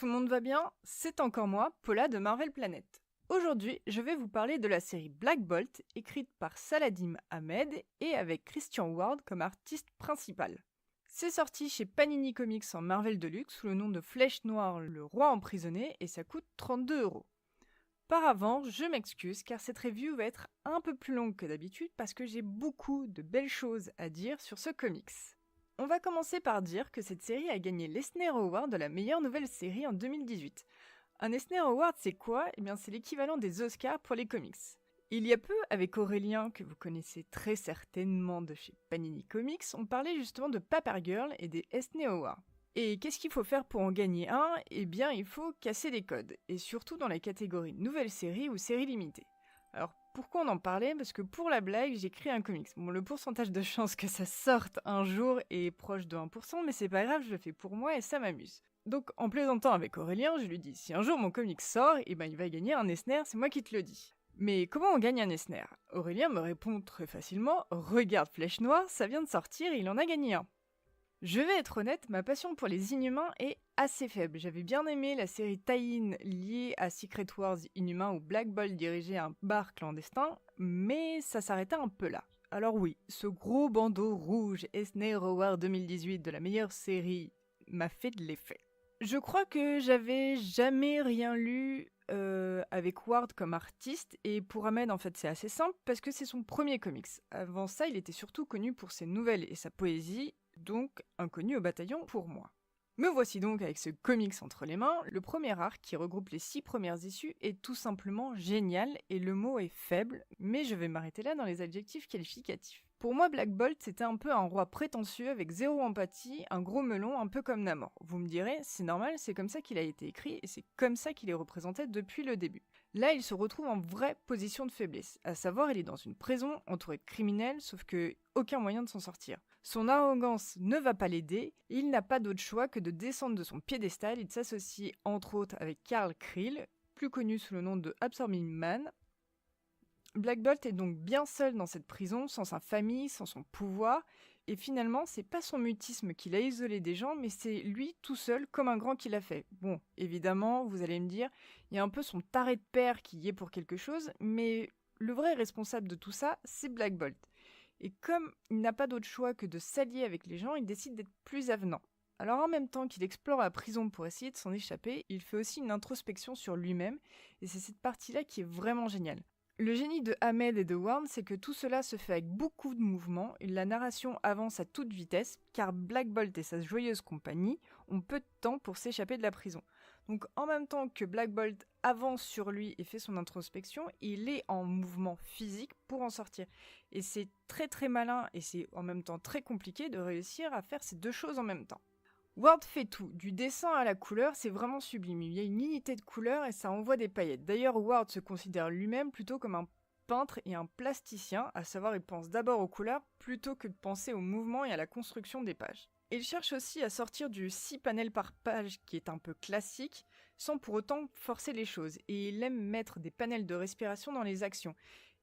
tout le monde va bien? C'est encore moi, Paula de Marvel Planet. Aujourd'hui, je vais vous parler de la série Black Bolt, écrite par Saladin Ahmed et avec Christian Ward comme artiste principal. C'est sorti chez Panini Comics en Marvel Deluxe sous le nom de Flèche Noire, le roi emprisonné, et ça coûte 32€. Par avant, je m'excuse car cette review va être un peu plus longue que d'habitude parce que j'ai beaucoup de belles choses à dire sur ce comics. On va commencer par dire que cette série a gagné l'Eisner Award de la meilleure nouvelle série en 2018. Un Eisner Award, c'est quoi? Eh bien, c'est l'équivalent des Oscars pour les comics. Il y a peu, avec Aurélien, que vous connaissez très certainement de chez Panini Comics, on parlait justement de Paper Girl et des Eisner Awards. Et qu'est-ce qu'il faut faire pour en gagner un? Eh bien, il faut casser les codes, et surtout dans la catégorie nouvelle série ou série limitée. Alors, pourquoi on en parlait? Parce que pour la blague, j'ai créé un comics. Bon, le pourcentage de chance que ça sorte un jour est proche de 1%, mais c'est pas grave, je le fais pour moi et ça m'amuse. Donc, en plaisantant avec Aurélien, je lui dis, si un jour mon comics sort, eh ben il va gagner un Eisner, c'est moi qui te le dis. Mais comment on gagne un Eisner? Aurélien me répond très facilement, regarde Flèche Noire, ça vient de sortir et il en a gagné un. Je vais être honnête, ma passion pour les Inhumains est assez faible. J'avais bien aimé la série tie-in liée à Secret Wars Inhumains où Black Bolt dirigeait un bar clandestin, mais ça s'arrêtait un peu là. Alors oui, ce gros bandeau rouge Eisner Award 2018 de la meilleure série m'a fait de l'effet. Je crois que j'avais jamais rien lu avec Ward comme artiste, et pour Ahmed en fait c'est assez simple parce que c'est son premier comics. Avant ça, il était surtout connu pour ses nouvelles et sa poésie, donc inconnu au bataillon pour moi. Me voici donc avec ce comics entre les mains. Le premier arc, qui regroupe les 6 premières issues, est tout simplement génial, et le mot est faible, mais je vais m'arrêter là dans les adjectifs qualificatifs. Pour moi, Black Bolt, c'était un peu un roi prétentieux avec zéro empathie, un gros melon, un peu comme Namor. Vous me direz, c'est normal, c'est comme ça qu'il a été écrit, et c'est comme ça qu'il est représenté depuis le début. Là, il se retrouve en vraie position de faiblesse, à savoir, il est dans une prison entouré de criminels, sauf que aucun moyen de s'en sortir. Son arrogance ne va pas l'aider, et il n'a pas d'autre choix que de descendre de son piédestal et de s'associer entre autres avec Carl Krill, plus connu sous le nom de Absorbing Man. Black Bolt est donc bien seul dans cette prison, sans sa famille, sans son pouvoir, et finalement, c'est pas son mutisme qui l'a isolé des gens, mais c'est lui tout seul, comme un grand qui l'a fait. Bon, évidemment, vous allez me dire, il y a un peu son taré de père qui y est pour quelque chose, mais le vrai responsable de tout ça, c'est Black Bolt. Et comme il n'a pas d'autre choix que de s'allier avec les gens, il décide d'être plus avenant. Alors en même temps qu'il explore la prison pour essayer de s'en échapper, il fait aussi une introspection sur lui-même, et c'est cette partie-là qui est vraiment géniale. Le génie de Ahmed et de Ward, c'est que tout cela se fait avec beaucoup de mouvements, et la narration avance à toute vitesse, car Black Bolt et sa joyeuse compagnie ont peu de temps pour s'échapper de la prison. Donc en même temps que Black Bolt avance sur lui et fait son introspection, il est en mouvement physique pour en sortir. Et c'est très très malin et c'est en même temps très compliqué de réussir à faire ces deux choses en même temps. Ward fait tout, du dessin à la couleur, c'est vraiment sublime. Il y a une unité de couleur et ça envoie des paillettes. D'ailleurs, Ward se considère lui-même plutôt comme un peintre et un plasticien, à savoir il pense d'abord aux couleurs plutôt que de penser au mouvement et à la construction des pages. Il cherche aussi à sortir du 6 panels par page qui est un peu classique, sans pour autant forcer les choses, et il aime mettre des panels de respiration dans les actions.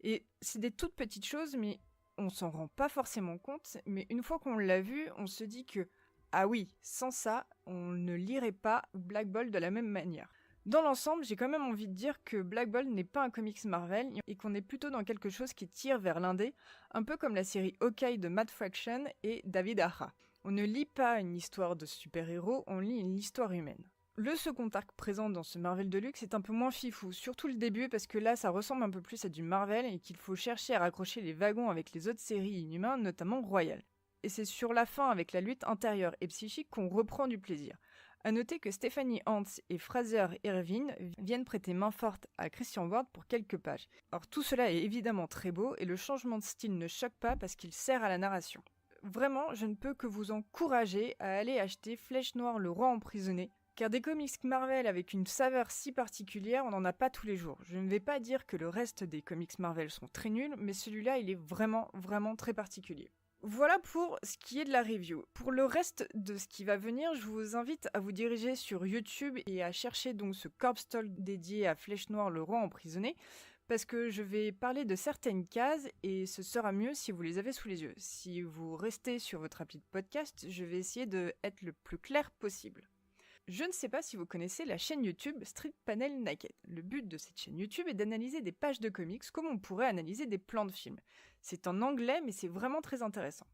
Et c'est des toutes petites choses, mais on s'en rend pas forcément compte, mais une fois qu'on l'a vu, on se dit que, ah oui, sans ça, on ne lirait pas Black Bolt de la même manière. Dans l'ensemble, j'ai quand même envie de dire que Black Bolt n'est pas un comics Marvel et qu'on est plutôt dans quelque chose qui tire vers l'indé, un peu comme la série Hawkeye de Matt Fraction et David Aja. On ne lit pas une histoire de super-héros, on lit une histoire humaine. Le second arc présent dans ce Marvel Deluxe est un peu moins fifou, surtout le début parce que là ça ressemble un peu plus à du Marvel et qu'il faut chercher à raccrocher les wagons avec les autres séries Inhumains, notamment Royal. Et c'est sur la fin avec la lutte intérieure et psychique qu'on reprend du plaisir. A noter que Stephanie Hans et Fraser Irvine viennent prêter main forte à Christian Ward pour quelques pages. Alors tout cela est évidemment très beau et le changement de style ne choque pas parce qu'il sert à la narration. Vraiment, je ne peux que vous encourager à aller acheter Flèche Noire, le roi emprisonné, car des comics Marvel avec une saveur si particulière, on n'en a pas tous les jours. Je ne vais pas dire que le reste des comics Marvel sont très nuls, mais celui-là, il est vraiment, vraiment très particulier. Voilà pour ce qui est de la review. Pour le reste de ce qui va venir, je vous invite à vous diriger sur YouTube et à chercher donc ce Corpse Talk dédié à Flèche Noire, le roi emprisonné, parce que je vais parler de certaines cases et ce sera mieux si vous les avez sous les yeux. Si vous restez sur votre appli de podcast, je vais essayer d'être le plus clair possible. Je ne sais pas si vous connaissez la chaîne YouTube Street Panel Naked. Le but de cette chaîne YouTube est d'analyser des pages de comics comme on pourrait analyser des plans de films. C'est en anglais, mais c'est vraiment très intéressant.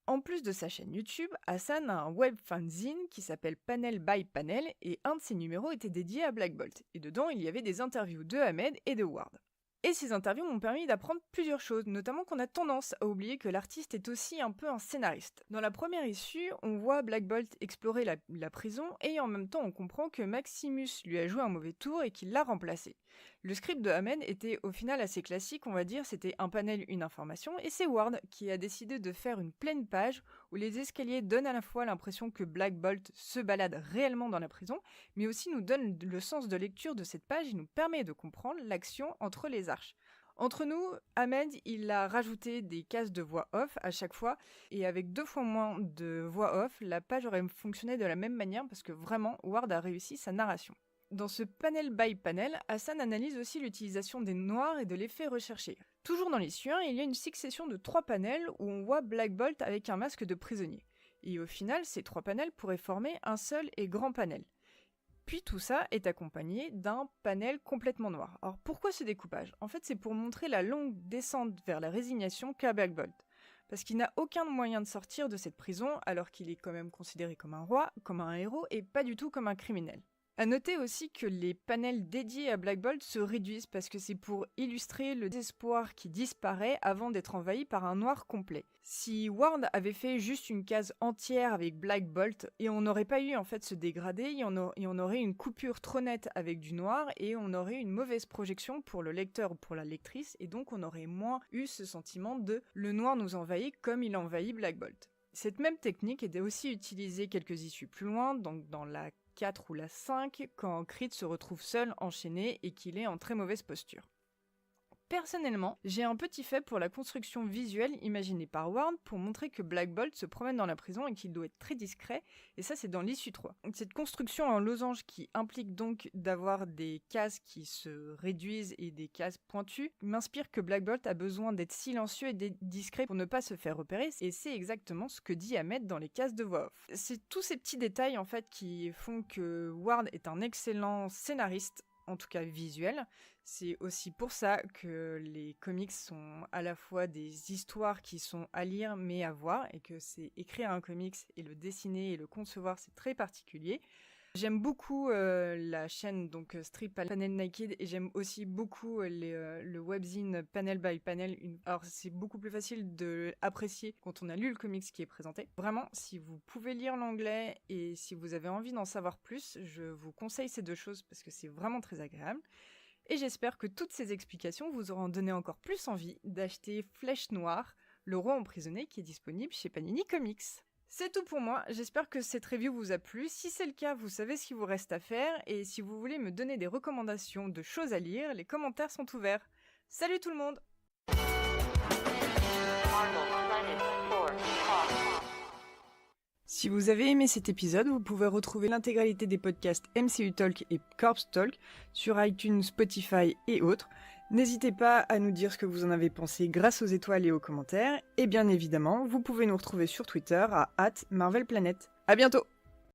En plus de sa chaîne YouTube, Hassan a un web fanzine qui s'appelle Panel by Panel et un de ses numéros était dédié à Black Bolt. Et dedans, il y avait des interviews de Ahmed et de Ward. Et ces interviews m'ont permis d'apprendre plusieurs choses, notamment qu'on a tendance à oublier que l'artiste est aussi un peu un scénariste. Dans la première issue, on voit Black Bolt explorer la prison et en même temps on comprend que Maximus lui a joué un mauvais tour et qu'il l'a remplacé. Le script de Ahmed était au final assez classique, on va dire, c'était un panel, une information, et c'est Ward qui a décidé de faire une pleine page où les escaliers donnent à la fois l'impression que Black Bolt se balade réellement dans la prison, mais aussi nous donne le sens de lecture de cette page et nous permet de comprendre l'action entre les arches. Entre nous, Ahmed, il a rajouté des cases de voix off à chaque fois, et avec 2 fois moins de voix off, la page aurait fonctionné de la même manière parce que vraiment, Ward a réussi sa narration. Dans ce panel by panel, Hassan analyse aussi l'utilisation des noirs et de l'effet recherché. Toujours dans l'issue 1, il y a une succession de 3 panels où on voit Black Bolt avec un masque de prisonnier. Et au final, ces 3 panels pourraient former un seul et grand panel. Puis tout ça est accompagné d'un panel complètement noir. Alors pourquoi ce découpage ? En fait, c'est pour montrer la longue descente vers la résignation qu'a Black Bolt. Parce qu'il n'a aucun moyen de sortir de cette prison alors qu'il est quand même considéré comme un roi, comme un héros et pas du tout comme un criminel. A noter aussi que les panels dédiés à Black Bolt se réduisent parce que c'est pour illustrer le désespoir qui disparaît avant d'être envahi par un noir complet. Si Ward avait fait juste une case entière avec Black Bolt et on n'aurait pas eu en fait ce dégradé, et on aurait une coupure trop nette avec du noir et on aurait une mauvaise projection pour le lecteur ou pour la lectrice et donc on aurait moins eu ce sentiment de le noir nous envahit comme il envahit Black Bolt. Cette même technique était aussi utilisée quelques issues plus loin, donc dans la 4 ou la 5, quand Creed se retrouve seul, enchaîné, et qu'il est en très mauvaise posture. Personnellement, j'ai un petit fait pour la construction visuelle imaginée par Ward pour montrer que Black Bolt se promène dans la prison et qu'il doit être très discret, et ça c'est dans l'issue 3. Cette construction en losange qui implique donc d'avoir des cases qui se réduisent et des cases pointues m'inspire que Black Bolt a besoin d'être silencieux et discret pour ne pas se faire repérer, et c'est exactement ce que dit Ahmed dans les cases de voix off. C'est tous ces petits détails en fait qui font que Ward est un excellent scénariste, en tout cas visuel. C'est aussi pour ça que les comics sont à la fois des histoires qui sont à lire mais à voir, et que c'est écrire un comics et le dessiner et le concevoir, c'est très particulier. J'aime beaucoup la chaîne donc Street Panel Naked et j'aime aussi beaucoup le webzine Panel by Panel. Alors c'est beaucoup plus facile de apprécier quand on a lu le comics qui est présenté. Vraiment, si vous pouvez lire l'anglais et si vous avez envie d'en savoir plus, je vous conseille ces 2 choses parce que c'est vraiment très agréable. Et j'espère que toutes ces explications vous auront donné encore plus envie d'acheter Flèche Noire, le roi emprisonné qui est disponible chez Panini Comics. C'est tout pour moi, j'espère que cette review vous a plu. Si c'est le cas, vous savez ce qu'il vous reste à faire, et si vous voulez me donner des recommandations de choses à lire, les commentaires sont ouverts. Salut tout le monde! Si vous avez aimé cet épisode, vous pouvez retrouver l'intégralité des podcasts MCU Talk et Corpse Talk sur iTunes, Spotify et autres. N'hésitez pas à nous dire ce que vous en avez pensé grâce aux étoiles et aux commentaires. Et bien évidemment, vous pouvez nous retrouver sur Twitter à @MarvelPlanet. À bientôt!